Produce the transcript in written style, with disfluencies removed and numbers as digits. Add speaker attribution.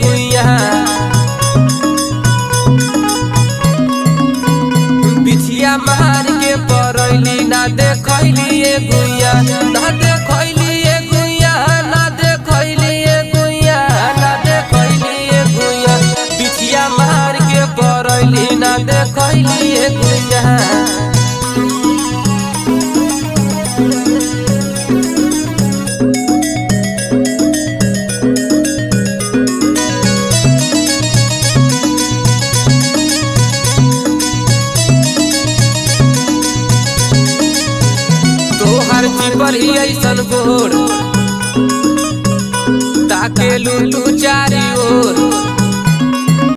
Speaker 1: गुइया बिछिया मार के परैली ना देखैली गुइया ना देखैली गुइया ना देखैली गुइया ना देखैली गुइया बिछिया मार के परैली ना देखैली गुइया। पर ही ऐसन गोर ताके लू तू चारी ओर